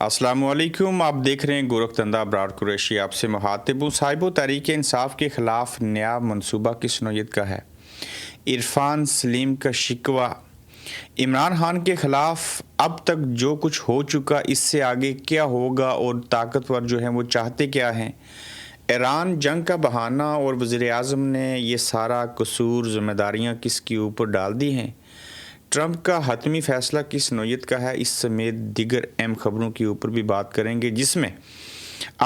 السلام علیکم، آپ دیکھ رہے ہیں گورکھدندہ ابرار قریشی آپ سے مخاطب ہوں۔ صاحب و تحریک انصاف کے خلاف نیا منصوبہ کس نوعیت کا ہے؟ عرفان سلیم کا شکوہ عمران خان کے خلاف اب تک جو کچھ ہو چکا اس سے آگے کیا ہوگا اور طاقتور جو ہیں وہ چاہتے کیا ہیں؟ ایران جنگ کا بہانہ اور وزیر اعظم نے یہ سارا قصور ذمہ داریاں کس کے اوپر ڈال دی ہیں؟ ٹرمپ کا حتمی فیصلہ کس نوعیت کا ہے؟ اس سمیت دیگر اہم خبروں کے اوپر بھی بات کریں گے، جس میں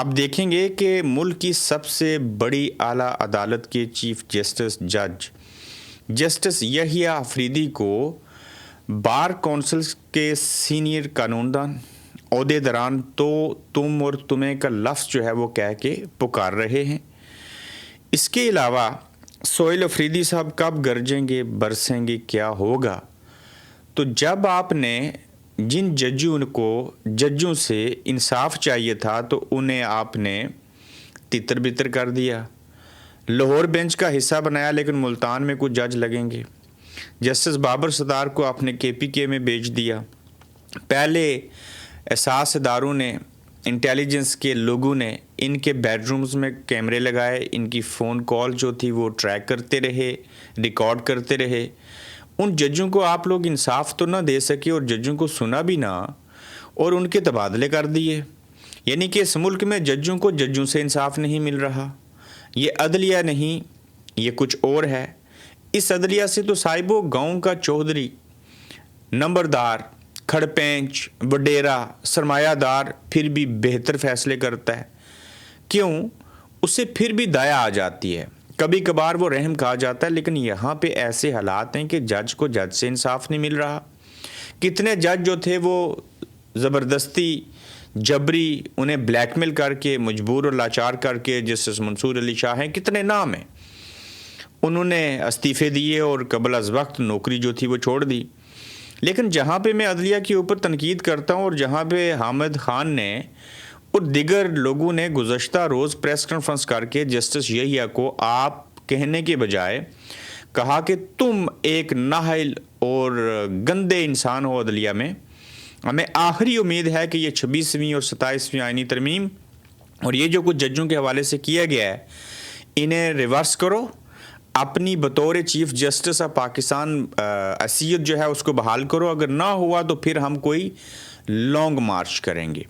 اب دیکھیں گے کہ ملک کی سب سے بڑی اعلیٰ عدالت کے چیف جسٹس یحییٰ آفریدی کو بار کونسل کے سینئر قانوندان عہدے داران تو تم اور تمہیں کا لفظ جو ہے وہ کہہ کے پکار رہے ہیں۔ اس کے علاوہ سہیل آفریدی صاحب کب گرجیں گے، برسیں گے، کیا ہوگا؟ تو جب آپ نے جن ججوں سے انصاف چاہیے تھا تو انہیں آپ نے تتر بتر کر دیا، لاہور بینچ کا حصہ بنایا، لیکن ملتان میں کچھ جج لگیں گے۔ جسٹس بابر ستار کو آپ نے KPK میں بیچ دیا۔ پہلے احساس اداروں نے، انٹیلیجنس کے لوگوں نے ان کے بیڈ رومز میں کیمرے لگائے، ان کی فون کال جو تھی وہ ٹریک کرتے رہے، ریکارڈ کرتے رہے۔ ان ججوں کو آپ لوگ انصاف تو نہ دے سکے اور ججوں کو سنا بھی نہ، اور ان کے تبادلے کر دیے۔ یعنی کہ اس ملک میں ججوں کو ججوں سے انصاف نہیں مل رہا۔ یہ عدلیہ نہیں، یہ کچھ اور ہے۔ اس عدلیہ سے تو صاحبو گاؤں کا چودھری، نمبردار، کھڑ پینچ، وڈیرا، سرمایہ دار پھر بھی بہتر فیصلے کرتا ہے۔ کیوں؟ اسے پھر بھی دیا آ جاتی ہے، کبھی کبھار وہ رحم کھا جاتا ہے، لیکن یہاں پہ ایسے حالات ہیں کہ جج کو جج سے انصاف نہیں مل رہا۔ کتنے جج جو تھے وہ زبردستی، جبری، انہیں بلیک میل کر کے، مجبور اور لاچار کر کے، جسٹس منصور علی شاہ ہیں، کتنے نام ہیں، انہوں نے استعفے دیے اور قبل از وقت نوکری جو تھی وہ چھوڑ دی۔ لیکن جہاں پہ میں عدلیہ کے اوپر تنقید کرتا ہوں اور جہاں پہ حامد خان نے اور دیگر لوگوں نے گزشتہ روز پریس کانفرنس کر کے جسٹس یحییٰ کو آپ کہنے کے بجائے کہا کہ تم ایک نااہل اور گندے انسان ہو عدلیہ میں، ہمیں آخری امید ہے کہ یہ 26ویں اور 27ویں آئینی ترمیم اور یہ جو کچھ ججوں کے حوالے سے کیا گیا ہے انہیں ریورس کرو، اپنی بطور چیف جسٹس آف پاکستان حیثیت جو ہے اس کو بحال کرو، اگر نہ ہوا تو پھر ہم کوئی لانگ مارچ کریں گے۔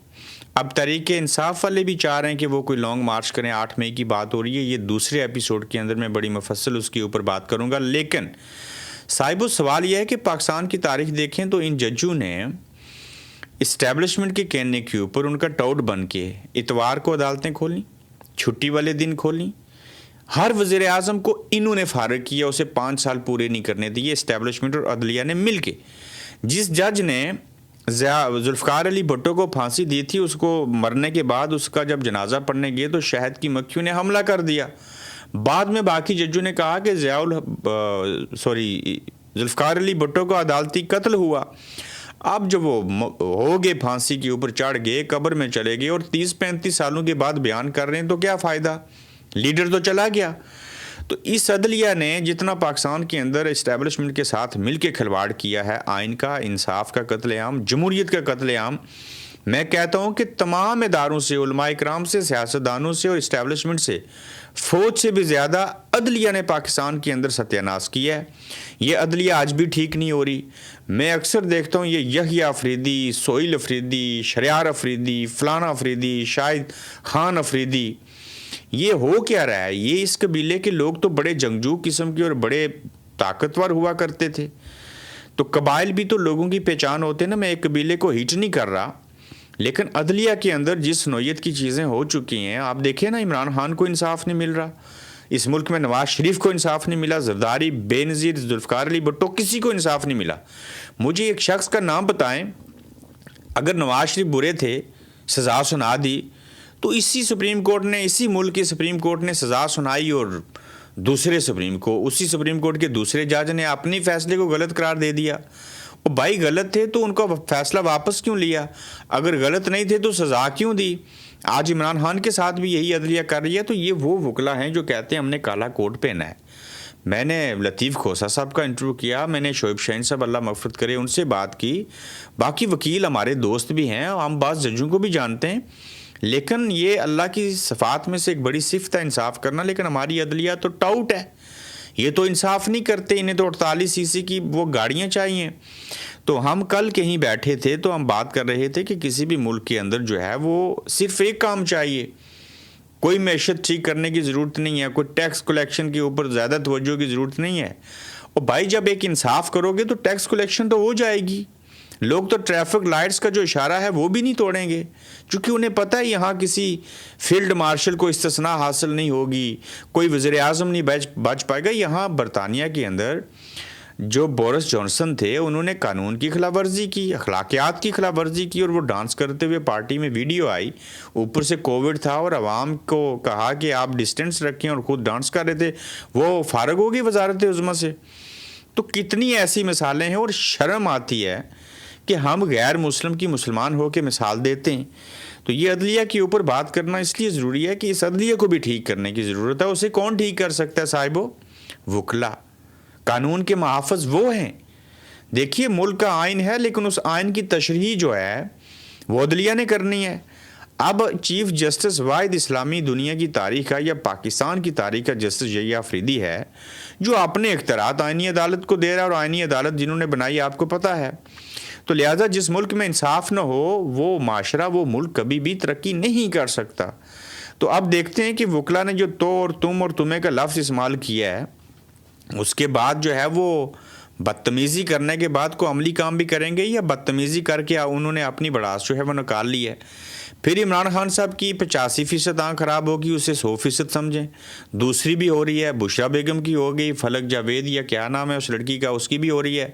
اب تحریک انصاف والے بھی چاہ رہے ہیں کہ وہ کوئی لانگ مارچ کریں، 8 مئی کی بات ہو رہی ہے، یہ دوسرے ایپیسوڈ کے اندر میں بڑی مفصل اس کے اوپر بات کروں گا۔ لیکن صاحب سوال یہ ہے کہ پاکستان کی تاریخ دیکھیں تو ان ججوں نے اسٹیبلشمنٹ کے کہنے کے اوپر ان کا ٹاؤٹ بن کے اتوار کو عدالتیں کھولیں، چھٹی والے دن کھولیں، ہر وزیر اعظم کو انہوں نے فارغ کیا، اسے 5 سال پورے نہیں کرنے دیے، اسٹیبلشمنٹ اور عدلیہ نے مل کے۔ جس جج نے ذوالفقار علی بھٹو کو پھانسی دی تھی، اس کو مرنے کے بعد اس کا جب جنازہ پڑھنے گئے تو شہد کی مکھیوں نے حملہ کر دیا۔ بعد میں باقی ججوں نے کہا کہ ذوالفقار علی بھٹو کو عدالتی قتل ہوا۔ اب جب وہ ہو گئے، پھانسی کے اوپر چڑھ گئے، قبر میں چلے گئے اور 30-35 سالوں کے بعد بیان کر رہے ہیں، تو کیا فائدہ؟ لیڈر تو چلا گیا۔ تو اس عدلیہ نے جتنا پاکستان کے اندر اسٹیبلشمنٹ کے ساتھ مل کے کھلواڑ کیا ہے، آئین کا، انصاف کا قتل عام، جمہوریت کا قتل عام، میں کہتا ہوں کہ تمام اداروں سے، علماء اکرام سے، سیاستدانوں سے اور اسٹیبلشمنٹ سے، فوج سے بھی زیادہ عدلیہ نے پاکستان کے اندر ستیہ ناش کیا ہے۔ یہ عدلیہ آج بھی ٹھیک نہیں ہو رہی۔ میں اکثر دیکھتا ہوں یہ یحییٰ آفریدی، سہیل آفریدی، شریار آفریدی، فلانا آفریدی، شاہد خان آفریدی، یہ ہو کیا رہا ہے؟ یہ اس قبیلے کے لوگ تو بڑے جنگجو قسم کے اور بڑے طاقتور ہوا کرتے تھے۔ تو قبائل بھی تو لوگوں کی پہچان ہوتے ہیں نا، میں ایک قبیلے کو ہیٹ نہیں کر رہا، لیکن عدلیہ کے اندر جس نوعیت کی چیزیں ہو چکی ہیں، آپ دیکھیں نا، عمران خان کو انصاف نہیں مل رہا، اس ملک میں نواز شریف کو انصاف نہیں ملا، زرداری، بے نظیر، ذوالفقار علی بھٹو، کسی کو انصاف نہیں ملا۔ مجھے ایک شخص کا نام بتائیں، اگر نواز شریف برے تھے، سزا سنا دی، تو اسی سپریم کورٹ نے، اسی ملک کے سپریم کورٹ نے سزا سنائی اور دوسرے اسی سپریم کورٹ کے دوسرے جج نے اپنی فیصلے کو غلط قرار دے دیا۔ وہ بھائی غلط تھے تو ان کا فیصلہ واپس کیوں لیا؟ اگر غلط نہیں تھے تو سزا کیوں دی؟ آج عمران خان کے ساتھ بھی یہی عدلیہ کر رہی ہے۔ تو یہ وہ وکلا ہیں جو کہتے ہیں ہم نے کالا کوٹ پہنا ہے۔ میں نے لطیف کھوسا صاحب کا انٹرویو کیا, میں نے شعیب شاہین صاحب اللہ مغفرت کرے ان سے بات کی, باقی وکیل ہمارے دوست بھی ہیں, ہم بعض ججوں کو بھی جانتے ہیں, لیکن یہ اللہ کی صفات میں سے ایک بڑی صفت ہے انصاف کرنا, لیکن ہماری عدلیہ تو ٹاؤٹ ہے, یہ تو انصاف نہیں کرتے, انہیں تو 48 سی سی کی وہ گاڑیاں چاہیے. تو ہم کل کہیں بیٹھے تھے تو ہم بات کر رہے تھے کہ کسی بھی ملک کے اندر جو ہے وہ صرف ایک کام چاہیے, کوئی معیشت ٹھیک کرنے کی ضرورت نہیں ہے, کوئی ٹیکس کلیکشن کے اوپر زیادہ توجہ کی ضرورت نہیں ہے. اور بھائی جب ایک انصاف کرو گے تو ٹیکس کلیکشن تو ہو جائے گی. لوگ تو ٹریفک لائٹس کا جو اشارہ ہے وہ بھی نہیں توڑیں گے, چونکہ انہیں پتہ ہے یہاں کسی فیلڈ مارشل کو استثناء حاصل نہیں ہوگی, کوئی وزیر اعظم نہیں بچ پائے گا. یہاں برطانیہ کے اندر جو بورس جانسن تھے انہوں نے قانون کی خلاف ورزی کی, اخلاقیات کی خلاف ورزی کی, اور وہ ڈانس کرتے ہوئے پارٹی میں ویڈیو آئی, اوپر سے کووڈ تھا اور عوام کو کہا کہ آپ ڈسٹینس رکھیں, اور خود ڈانس کر رہے تھے, وہ فارغ ہوگی وزارت عظمیٰ سے. تو کتنی ایسی مثالیں ہیں, اور شرم آتی ہے کہ ہم غیر مسلم کی مسلمان ہو کے مثال دیتے ہیں. تو یہ عدلیہ کے اوپر بات کرنا اس لیے ضروری ہے کہ اس عدلیہ کو بھی ٹھیک کرنے کی ضرورت ہے. اسے کون ٹھیک کر سکتا ہے صاحبو؟ وکلا, قانون کے محافظ وہ ہیں. دیکھیے ملک کا آئین ہے, لیکن اس آئین کی تشریح جو ہے وہ عدلیہ نے کرنی ہے. اب چیف جسٹس واحد اسلامی دنیا کی تاریخ کا یا پاکستان کی تاریخ کا جسٹس یحییٰ آفریدی ہے, جو اپنے اختیارات آئینی عدالت کو دے رہا ہے, اور آئینی عدالت جنہوں نے بنائی آپ کو پتہ ہے. تو لہٰذا جس ملک میں انصاف نہ ہو وہ معاشرہ, وہ ملک کبھی بھی ترقی نہیں کر سکتا. تو اب دیکھتے ہیں کہ وکلا نے جو تو اور تم اور تمہیں کا لفظ استعمال کیا ہے, اس کے بعد جو ہے وہ بدتمیزی کرنے کے بعد کو عملی کام بھی کریں گے, یا بدتمیزی کر کے انہوں نے اپنی بڑاس جو ہے وہ نکال لی ہے. پھر عمران خان صاحب کی 85% آنکھ خراب ہوگی, اسے 100% سمجھیں. دوسری بھی ہو رہی ہے, بشرا بیگم کی ہو گئی, فلک جاوید یا کیا نام ہے اس لڑکی کا, اس کی بھی ہو رہی ہے.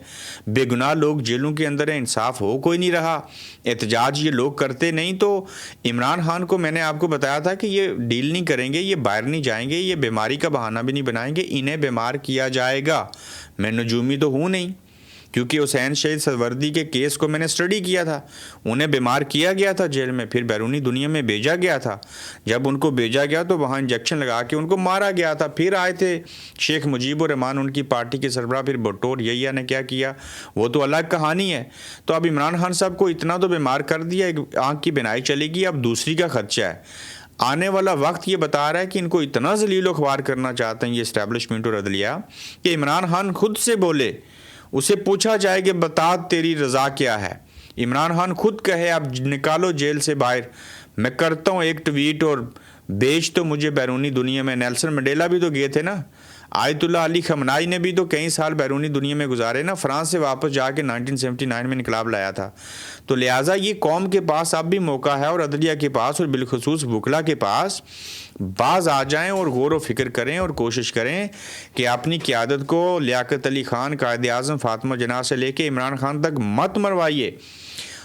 بے گناہ لوگ جیلوں کے اندر ہیں, انصاف ہو کوئی نہیں رہا, احتجاج یہ لوگ کرتے نہیں. تو عمران خان کو میں نے آپ کو بتایا تھا کہ یہ ڈیل نہیں کریں گے, یہ باہر نہیں جائیں گے, یہ بیماری کا بہانہ بھی نہیں بنائیں گے, انہیں بیمار کیا جائے گا. میں نجومی تو ہوں نہیں, کیونکہ حسین شہید سروردی کے کیس کو میں نے اسٹڈی کیا تھا. انہیں بیمار کیا گیا تھا جیل میں, پھر بیرونی دنیا میں بھیجا گیا تھا. جب ان کو بھیجا گیا تو وہاں انجیکشن لگا کے ان کو مارا گیا تھا. پھر آئے تھے شیخ مجیب الرحمان, ان کی پارٹی کے سربراہ, پھر بھٹو یحییٰ نے کیا کیا, وہ تو الگ کہانی ہے. تو اب عمران خان صاحب کو اتنا تو بیمار کر دیا, ایک آنکھ کی بینائی چلے گی, اب دوسری کا خدشہ ہے. آنے والا وقت یہ بتا رہا ہے کہ ان کو اتنا ذلیل و خوار کرنا چاہتے ہیں یہ اسٹیبلشمنٹ اور عدلیہ, کہ عمران خان خود سے بولے, اسے پوچھا جائے کہ بتا تیری رضا کیا ہے. عمران خان خود کہے اب نکالو جیل سے باہر, میں کرتا ہوں ایک ٹویٹ اور بیچ تو مجھے بیرونی دنیا میں. نیلسن منڈیلا بھی تو گئے تھے نا, آیت اللہ علی خامنائی نے بھی تو کئی سال بیرونی دنیا میں گزارے نا, فرانس سے واپس جا کے 1979 میں انقلاب لایا تھا. تو لہٰذا یہ قوم کے پاس اب بھی موقع ہے, اور عدلیہ کے پاس, اور بالخصوص وکلا کے پاس, باز آ جائیں اور غور و فکر کریں اور کوشش کریں کہ اپنی قیادت کو لیاقت علی خان, قائد اعظم فاطمہ جناح سے لے کے عمران خان تک مت مروائیے.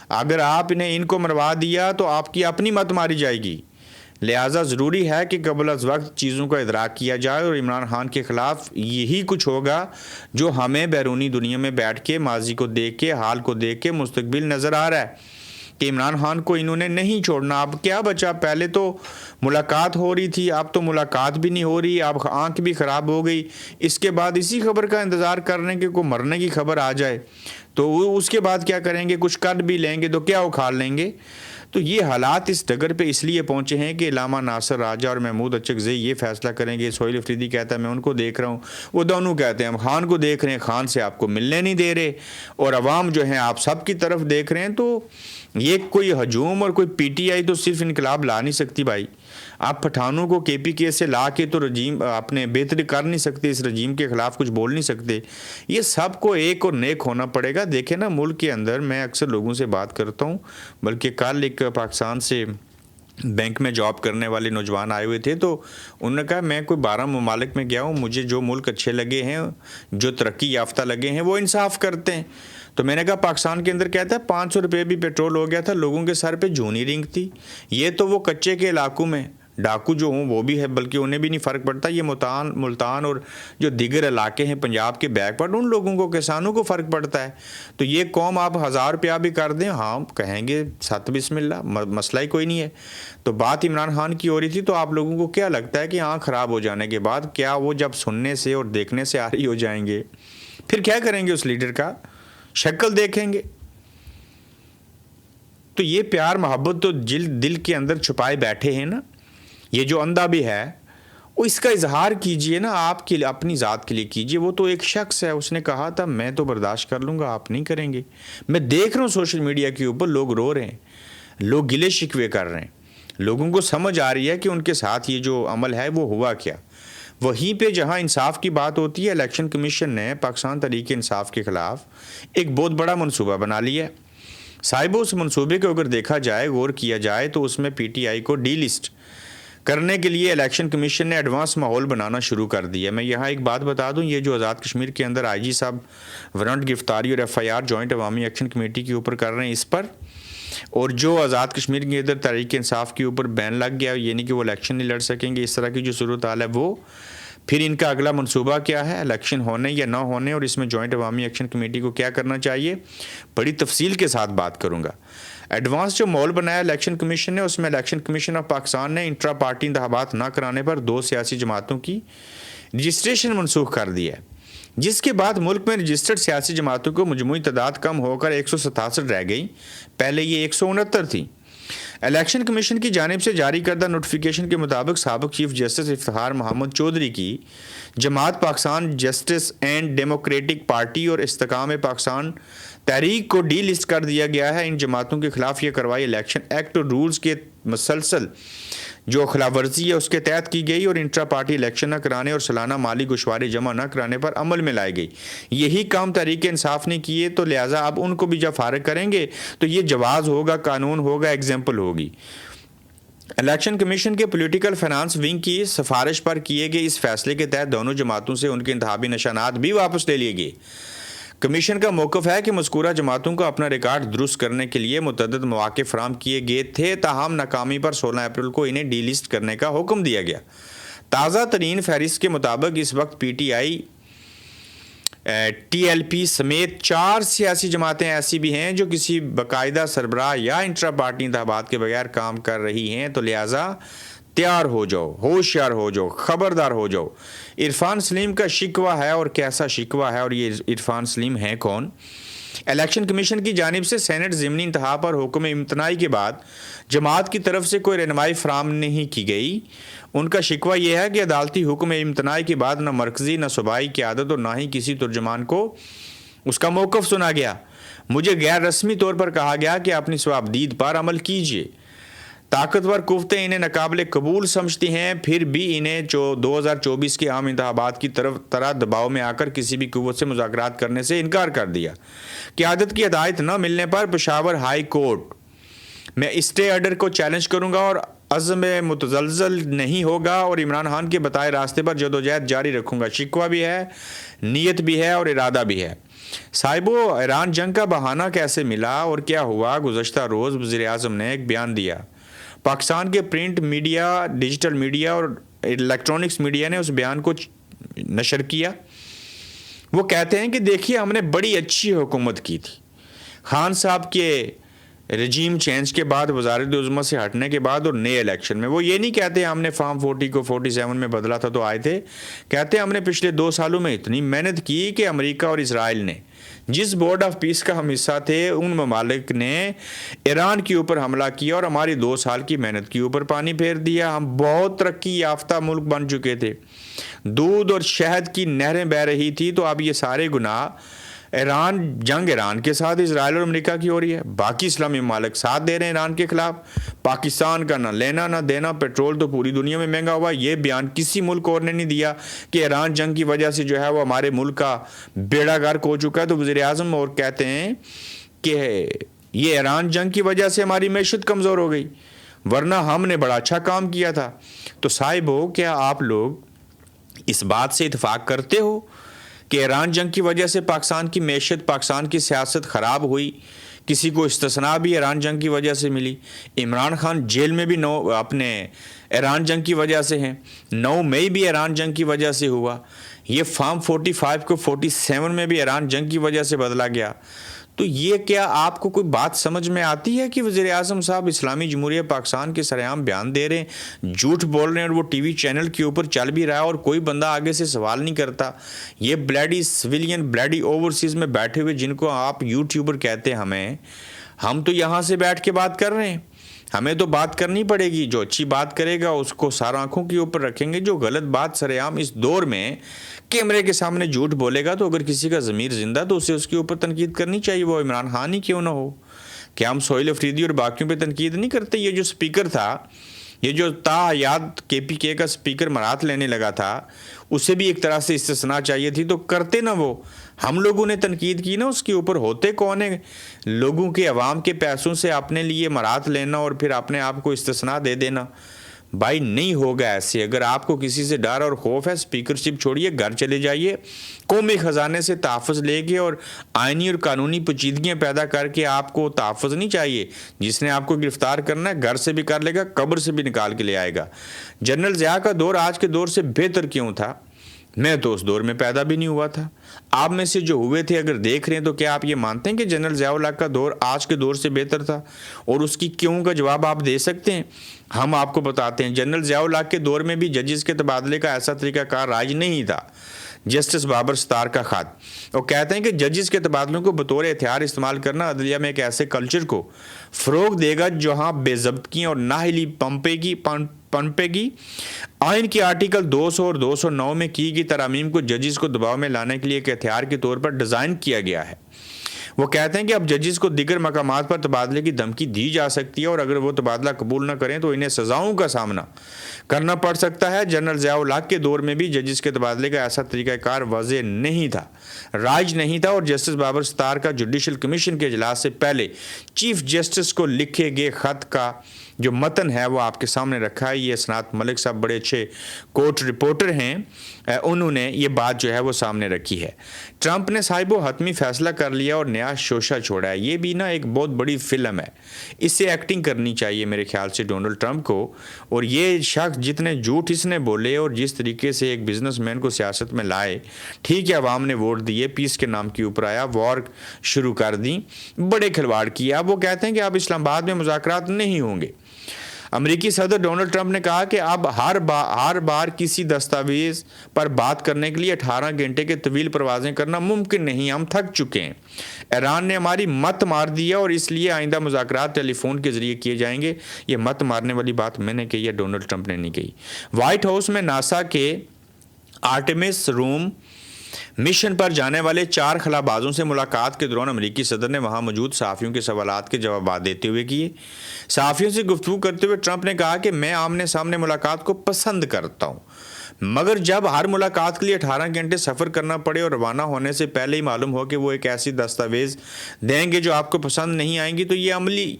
اگر آپ ان کو مروا دیا تو آپ کی اپنی مت ماری جائے گی. لہٰذا ضروری ہے کہ قبل از وقت چیزوں کا ادراک کیا جائے, اور عمران خان کے خلاف یہی کچھ ہوگا جو ہمیں بیرونی دنیا میں بیٹھ کے, ماضی کو دیکھ کے, حال کو دیکھ کے مستقبل نظر آ رہا ہے کہ عمران خان کو انہوں نے نہیں چھوڑنا. اب کیا بچا, پہلے تو ملاقات ہو رہی تھی, اب تو ملاقات بھی نہیں ہو رہی, اب آنکھ بھی خراب ہو گئی. اس کے بعد اسی خبر کا انتظار کرنے کے کوئی مرنے کی خبر آ جائے تو اس کے بعد کیا کریں گے, کچھ کر بھی لیں گے تو کیا اکھاڑ لیں گے. تو یہ حالات اس ڈگر پہ اس لیے پہنچے ہیں کہ علامہ ناصر راجہ اور محمود اچکزئی یہ فیصلہ کریں گے. سہیل افریدی کہتا ہے میں ان کو دیکھ رہا ہوں, وہ دونوں کہتے ہیں ہم خان کو دیکھ رہے ہیں, خان سے آپ کو ملنے نہیں دے رہے, اور عوام جو ہیں آپ سب کی طرف دیکھ رہے ہیں. تو یہ کوئی ہجوم اور کوئی پی ٹی آئی تو صرف انقلاب لا نہیں سکتی بھائی. آپ پٹھانوں کو کے پی کے سے لا کے تو رجیم اپنے بہتری کر نہیں سکتے, اس رجیم کے خلاف کچھ بول نہیں سکتے. یہ سب کو ایک اور نیک ہونا پڑے گا. دیکھیں نا ملک کے اندر, میں اکثر لوگوں سے بات کرتا ہوں, بلکہ کل ایک پاکستان سے بینک میں جاب کرنے والے نوجوان آئے ہوئے تھے, تو انہوں نے کہا میں کوئی 12 ممالک میں گیا ہوں, مجھے جو ملک اچھے لگے ہیں, جو ترقی یافتہ لگے ہیں, وہ انصاف کرتے ہیں. تو میں نے کہا پاکستان کے اندر کہتا ہے 500 روپے بھی پیٹرول ہو گیا تھا, لوگوں کے سر پہ جھونی رینگ تھی. یہ تو وہ کچے کے علاقوں میں ڈاکو جو ہوں وہ بھی ہے، بلکہ انہیں بھی نہیں فرق پڑتا. یہ ملتان اور جو دیگر علاقے ہیں پنجاب کے بیک ورڈ، ان لوگوں کو، کسانوں کو فرق پڑتا ہے. تو یہ قوم آپ 1000 روپیہ بھی کر دیں، ہاں کہیں گے ست بسم اللہ، مسئلہ ہی کوئی نہیں ہے. تو بات عمران خان کی ہو رہی تھی، تو آپ لوگوں کو کیا لگتا ہے کہ آنکھ خراب ہو جانے کے بعد کیا وہ جب سننے سے اور دیکھنے سے آری ہو جائیں گے، پھر کیا کریں گے؟ اس لیڈر کا شکل دیکھیں گے. تو یہ پیار محبت تو دل کے اندر چھپائے بیٹھے ہیں نا. یہ جو اندھا بھی ہے وہ اس کا اظہار کیجئے نا، آپ کے اپنی ذات کے لیے کیجئے. وہ تو ایک شخص ہے، اس نے کہا تھا میں تو برداشت کر لوں گا، آپ نہیں کریں گے. میں دیکھ رہا ہوں سوشل میڈیا کے اوپر لوگ رو رہے ہیں، لوگ گلے شکوے کر رہے ہیں. لوگوں کو سمجھ آ رہی ہے کہ ان کے ساتھ یہ جو عمل ہے وہ ہوا کیا. وہیں پہ جہاں انصاف کی بات ہوتی ہے، الیکشن کمیشن نے پاکستان تحریک انصاف کے خلاف ایک بہت بڑا منصوبہ بنا لیا ہے. صاحبوں اس منصوبے کو اگر دیکھا جائے، غور کیا جائے، تو اس میں پی ٹی آئی کو ڈی لسٹ کرنے کے لیے الیکشن کمیشن نے ایڈوانس ماحول بنانا شروع کر دیا. میں یہاں ایک بات بتا دوں، یہ جو آزاد کشمیر کے اندر آئی جی صاحب وارنٹ گرفتاری اور ایف آئی آر جوائنٹ عوامی ایکشن کمیٹی کے اوپر کر رہے ہیں، اس پر، اور جو آزاد کشمیر کے ادھر تحریک انصاف کے اوپر بین لگ گیا، یعنی کہ وہ الیکشن نہیں لڑ سکیں گے، اس طرح کی جو صورتحال ہے وہ، پھر ان کا اگلا منصوبہ کیا ہے، الیکشن ہونے یا نہ ہونے، اور اس میں جوائنٹ عوامی ایکشن کمیٹی کو کیا کرنا چاہیے، بڑی تفصیل کے ساتھ بات کروں گا. ایڈوانس جو ماحول بنایا الیکشن کمیشن نے، اس میں الیکشن کمیشن آف پاکستان نے انٹرا پارٹی انتخابات نہ کرانے پر 2 سیاسی جماعتوں کی رجسٹریشن منسوخ کر دی ہے، جس کے بعد ملک میں رجسٹرڈ سیاسی جماعتوں کو مجموعی تعداد کم ہو کر 167 رہ گئی. پہلے یہ 169 تھی. الیکشن کمیشن کی جانب سے جاری کردہ نوٹیفیکیشن کے مطابق سابق چیف جسٹس افتخار محمد چودھری کی جماعت Pakistan justice and democratic party اور استحکام پاکستان تحریک کو ڈی لسٹ کر دیا گیا ہے. ان جماعتوں کے خلاف یہ کارروائی الیکشن ایکٹ اور رولز کے مسلسل جو خلاف ورزی ہے اس کے تحت کی گئی، اور انٹرا پارٹی الیکشن نہ کرانے اور سالانہ مالی گوشوارے جمع نہ کرانے پر عمل میں لائی گئی. یہی کام تحریک انصاف نے کیے، تو لہٰذا اب ان کو بھی جب فارغ کریں گے تو یہ جواز ہوگا، قانون ہوگا، ایگزامپل ہوگی. الیکشن کمیشن کے پولیٹیکل فائنانس ونگ کی سفارش پر کیے گئے اس فیصلے کے تحت دونوں جماعتوں سے ان کے انتخابی نشانات بھی واپس لے لیے گئے. کمیشن کا موقف ہے کہ مذکورہ جماعتوں کو اپنا ریکارڈ درست کرنے کے لیے متعدد مواقع فراہم کیے گئے تھے، تاہم ناکامی پر 16 اپریل کو انہیں ڈی لسٹ کرنے کا حکم دیا گیا. تازہ ترین فہرست کے مطابق اس وقت P T I, T L P سمیت 4 سیاسی جماعتیں ایسی بھی ہیں جو کسی باقاعدہ سربراہ یا انٹرا پارٹی انتخابات کے بغیر کام کر رہی ہیں. تو لہٰذا تیار ہو جاؤ، ہوشیار ہو جاؤ، خبردار ہو جاؤ. عرفان سلیم کا شکوہ ہے، اور کیسا شکوہ ہے، اور یہ عرفان سلیم ہے کون؟ الیکشن کمیشن کی جانب سے سینٹ ضمنی انتخاب پر حکم امتناعی کے بعد جماعت کی طرف سے کوئی رہنمائی فراہم نہیں کی گئی. ان کا شکوہ یہ ہے کہ عدالتی حکم امتناعی کے بعد نہ مرکزی، نہ صوبائی قیادت اور نہ ہی کسی ترجمان کو اس کا موقف سنا گیا. مجھے غیر رسمی طور پر کہا گیا کہ اپنی صوابدید پر عمل کیجیے. طاقتور قوتیں انہیں ناقابل قبول سمجھتی ہیں، پھر بھی انہیں 2024 کے عام انتخابات کی طرح دباؤ میں آ کر کسی بھی قوت سے مذاکرات کرنے سے انکار کر دیا. قیادت کی ہدایت نہ ملنے پر پشاور ہائی کورٹ میں اسٹے آرڈر کو چیلنج کروں گا اور عزم متزلزل نہیں ہوگا، اور عمران خان کے بتائے راستے پر جدوجہد جاری رکھوں گا. شکوہ بھی ہے، نیت بھی ہے، اور ارادہ بھی ہے. صاحبو، ایران جنگ کا بہانہ کیسے ملا اور کیا ہوا؟ گزشتہ روز وزیر اعظم نے ایک بیان دیا. پاکستان کے پرنٹ میڈیا، ڈیجیٹل میڈیا اور الیکٹرانکس میڈیا نے اس بیان کو نشر کیا. وہ کہتے ہیں کہ دیکھیے، ہم نے بڑی اچھی حکومت کی تھی. خان صاحب کے رجیم چینج کے بعد، وزارت عظمیٰ سے ہٹنے کے بعد اور نئے الیکشن میں، وہ یہ نہیں کہتے ہم نے فارم 40 کو 47 میں بدلا تھا تو آئے تھے. کہتے ہیں ہم نے پچھلے 2 سالوں میں اتنی محنت کی کہ امریکہ اور اسرائیل نے، جس بورڈ آف پیس کا ہم حصہ تھے، ان ممالک نے ایران کے اوپر حملہ کیا اور ہماری 2 سال کی محنت کے اوپر پانی پھیر دیا. ہم بہت ترقی یافتہ ملک بن چکے تھے، دودھ اور شہد کی نہریں بہہ رہی تھی. تو اب یہ سارے گناہ ایران کے ساتھ اسرائیل اور امریکہ کی ہو رہی ہے. باقی اسلامی ممالک ساتھ دے رہے ہیں ایران کے خلاف. پاکستان کا نہ لینا نہ دینا، پیٹرول تو پوری دنیا میں مہنگا ہوا. یہ بیان کسی ملک اور نے نہیں دیا کہ ایران جنگ کی وجہ سے جو ہے وہ ہمارے ملک کا بیڑا غرق ہو چکا ہے. تو وزیر اعظم اور کہتے ہیں کہ یہ ایران جنگ کی وجہ سے ہماری معیشت کمزور ہو گئی، ورنہ ہم نے بڑا اچھا کام کیا تھا. تو صاحبو، کیا آپ لوگ اس بات سے اتفاق کرتے ہو کہ ایران جنگ کی وجہ سے پاکستان کی معیشت، پاکستان کی سیاست خراب ہوئی؟ کسی کو استثناء بھی ایران جنگ کی وجہ سے ملی. عمران خان جیل میں بھی اپنے ایران جنگ کی وجہ سے ہیں. 9 مئی بھی ایران جنگ کی وجہ سے ہوا. یہ فارم 45 کو 47 میں بھی ایران جنگ کی وجہ سے بدلا گیا. تو یہ کیا آپ کو کوئی بات سمجھ میں آتی ہے کہ وزیر اعظم صاحب اسلامی جمہوریہ پاکستان کے سرعام بیان دے رہے ہیں, جھوٹ بول رہے ہیں, اور وہ ٹی وی چینل کے اوپر چل بھی رہا ہے اور کوئی بندہ آگے سے سوال نہیں کرتا. یہ بلیڈی سویلین بلیڈی اوورسیز میں بیٹھے ہوئے جن کو آپ یوٹیوبر کہتے ہیں, ہم تو یہاں سے بیٹھ کے بات کر رہے ہیں. ہمیں تو بات کرنی پڑے گی. جو اچھی بات کرے گا اس کو سارا آنکھوں کے اوپر رکھیں گے. جو غلط بات سرعام اس دور میں کیمرے کے سامنے جھوٹ بولے گا, تو اگر کسی کا ضمیر زندہ تو اسے اس کے اوپر تنقید کرنی چاہیے, وہ عمران خان ہی کیوں نہ ہو. کیا ہم سہیل افریدی اور باقیوں پہ تنقید نہیں کرتے؟ یہ جو سپیکر تھا, یہ جو تاحیات کے پی کے کا سپیکر مرات لینے لگا تھا, اسے بھی ایک طرح سے استثناء چاہیے تھی, تو کرتے نا وہ. ہم لوگوں نے تنقید کی نا اس کے اوپر. ہوتے کون ہیں لوگوں کے عوام کے پیسوں سے اپنے لیے مرات لینا اور پھر اپنے آپ کو استثناء دے دینا. بھائی نہیں ہوگا ایسے. اگر آپ کو کسی سے ڈر اور خوف ہے, سپیکرشپ چھوڑیے, گھر چلے جائیے, قومی خزانے سے تحفظ لے کے اور آئینی اور قانونی پیچیدگیاں پیدا کر کے. آپ کو تحفظ نہیں چاہیے. جس نے آپ کو گرفتار کرنا ہے گھر سے بھی کر لے گا, قبر سے بھی نکال کے لے آئے گا. جنرل ضیاء کا دور آج کے دور سے بہتر کیوں تھا؟ میں تو اس دور میں پیدا بھی نہیں ہوا تھا. آپ میں سے جو ہوئے تھے اگر دیکھ رہے ہیں تو کیا آپ یہ مانتے ہیں کہ جنرل ضیاء الحق کا دور آج کے دور سے بہتر تھا؟ اور اس کی کیوں کا جواب آپ دے سکتے ہیں؟ ہم آپ کو بتاتے ہیں. جنرل ضیاء الحق کے دور میں بھی ججز کے تبادلے کا ایسا طریقہ کار رائج نہیں تھا. جسٹس بابر ستار کا خط, وہ کہتے ہیں کہ ججز کے تبادلوں کو بطور ہتھیار استعمال کرنا عدلیہ میں ایک ایسے کلچر کو فروغ دے گا جہاں بے ضبطگیاں اور نااہلی پنپے گی. آئین کے آرٹیکل 200 اور 209 میں کی گئی ترامیم کو ججز کو دباؤ میں لانے کے لیے ایک ہتھیار کے طور پر ڈیزائن کیا گیا ہے. وہ کہتے ہیں کہ اب ججز کو دیگر مقامات پر تبادلے کی دھمکی دی جا سکتی ہے, اور اگر وہ تبادلہ قبول نہ کریں تو انہیں سزاؤں کا سامنا کرنا پڑ سکتا ہے. جنرل ضیاء الحق کے دور میں بھی ججز کے تبادلے کا ایسا طریقہ کار واضح نہیں تھا, رائج نہیں تھا, اور جسٹس بابر ستار کا جوڈیشل کمیشن کے اجلاس سے پہلے چیف جسٹس کو لکھے گئے خط کا جو متن ہے وہ آپ کے سامنے رکھا ہے. یہ اسناد ملک صاحب بڑے اچھے کورٹ رپورٹر ہیں, انہوں نے یہ بات جو ہے وہ سامنے رکھی ہے. ٹرمپ نے صاحب و حتمی فیصلہ کر لیا اور نیا شوشہ چھوڑا ہے. یہ بھی نا ایک بہت بڑی فلم ہے, اس سے ایکٹنگ کرنی چاہیے میرے خیال سے ڈونلڈ ٹرمپ کو. اور یہ شخص جتنے جھوٹ اس نے بولے اور جس طریقے سے ایک بزنس مین کو سیاست میں لائے, ٹھیک ہے عوام نے ووٹ دیے, پیس کے نام کے اوپر آیا, وار شروع کر دی, بڑے کھلواڑ کیے. اب وہ کہتے ہیں کہ اب اسلام آباد میں مذاکرات نہیں ہوں گے. امریکی صدر ڈونلڈ ٹرمپ نے کہا کہ اب ہر بار کسی دستاویز پر بات کرنے کے لیے 18 گھنٹے کے طویل پروازیں کرنا ممکن نہیں, ہم تھک چکے ہیں. ایران نے ہماری مت مار دی ہے اور اس لیے آئندہ مذاکرات ٹیلی فون کے ذریعے کیے جائیں گے. یہ مت مارنے والی بات میں نے کہی ہے, ڈونلڈ ٹرمپ نے نہیں کہی. وائٹ ہاؤس میں ناسا کے آرٹیمس روم مشن پر جانے والے 4 خلابازوں سے ملاقات کے دوران امریکی صدر نے وہاں موجود صحافیوں کے سوالات کے جوابات دیتے ہوئے کیے. صحافیوں سے گفتگو کرتے ہوئے ٹرمپ نے کہا کہ میں آمنے سامنے ملاقات کو پسند کرتا ہوں, مگر جب ہر ملاقات کے لیے 18 گھنٹے سفر کرنا پڑے اور روانہ ہونے سے پہلے ہی معلوم ہو کہ وہ ایک ایسی دستاویز دیں گے جو آپ کو پسند نہیں آئیں گی, تو یہ عملی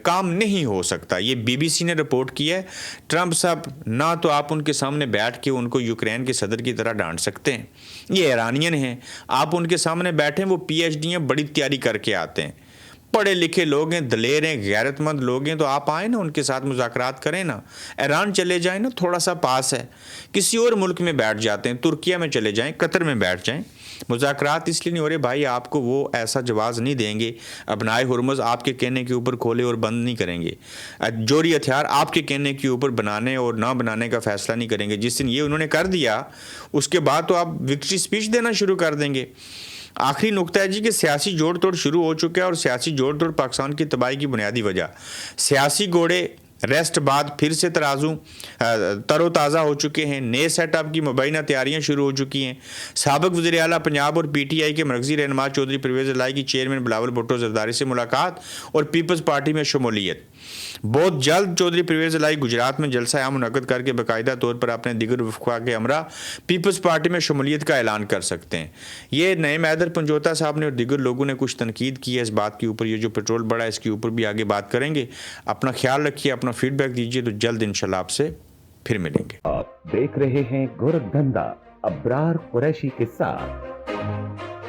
کام نہیں ہو سکتا. یہ بی بی سی نے رپورٹ کیا ہے. ٹرمپ صاحب نہ تو آپ ان کے سامنے بیٹھ کے ان کو یوکرین کے صدر کی طرح ڈانٹ سکتے ہیں, یہ ایرانین ہیں, آپ ان کے سامنے بیٹھیں, وہ پی ایچ ڈی ہیں, بڑی تیاری کر کے آتے ہیں, پڑھے لکھے لوگ ہیں, دلیر ہیں, غیرت مند لوگ ہیں, تو آپ آئیں نا ان کے ساتھ مذاکرات کریں نا. ایران چلے جائیں نا, تھوڑا سا پاس ہے, کسی اور ملک میں بیٹھ جاتے ہیں, ترکیہ میں چلے جائیں, قطر میں بیٹھ جائیں. مذاکرات اس لیے نہیں ہو رہے بھائی, آپ کو وہ ایسا جواز نہیں دیں گے. ابنائے ہرمز آپ کے کہنے کے اوپر کھولے اور بند نہیں کریں گے. جوہری ہتھیار آپ کے کہنے کے اوپر بنانے اور نہ بنانے کا فیصلہ نہیں کریں گے. جس دن یہ انہوں نے کر دیا, اس کے بعد تو آپ وکٹری سپیچ دینا شروع کر دیں گے. آخری نقطہ ہے جی کہ سیاسی جوڑ توڑ شروع ہو چکا ہے, اور سیاسی جوڑ توڑ پاکستان کی تباہی کی بنیادی وجہ سیاسی گھوڑے ریسٹ بعد پھر سے تر و تازہ ہو چکے ہیں. نئے سیٹ اپ کی مبینہ تیاریاں شروع ہو چکی ہیں. سابق وزیر اعلیٰ پنجاب اور پی ٹی آئی کے مرکزی رہنما چودھری پرویز الہی کی چیئرمین بلاول بھٹو زرداری سے ملاقات اور پیپلز پارٹی میں شمولیت. بہت جلد چودھری پرویز الہی گجرات میں جلسہ عام منعقد کر کے باقاعدہ طور پر اپنے دیگر وفقا کے ہمراہ پیپلز پارٹی میں شمولیت کا اعلان کر سکتے ہیں. یہ نئے میدر پنجوتا صاحب نے اور دیگر لوگوں نے کچھ تنقید کی ہے اس بات کے اوپر. یہ جو پیٹرول بڑھا ہے اس کے اوپر بھی آگے بات کریں گے. اپنا خیال رکھیے, اپنا فیڈ بیک دیجیے, تو جلد انشاءاللہ آپ سے پھر ملیں گے. آپ دیکھ رہے ہیں گورکھ دھندا ابرار قریشی کے ساتھ.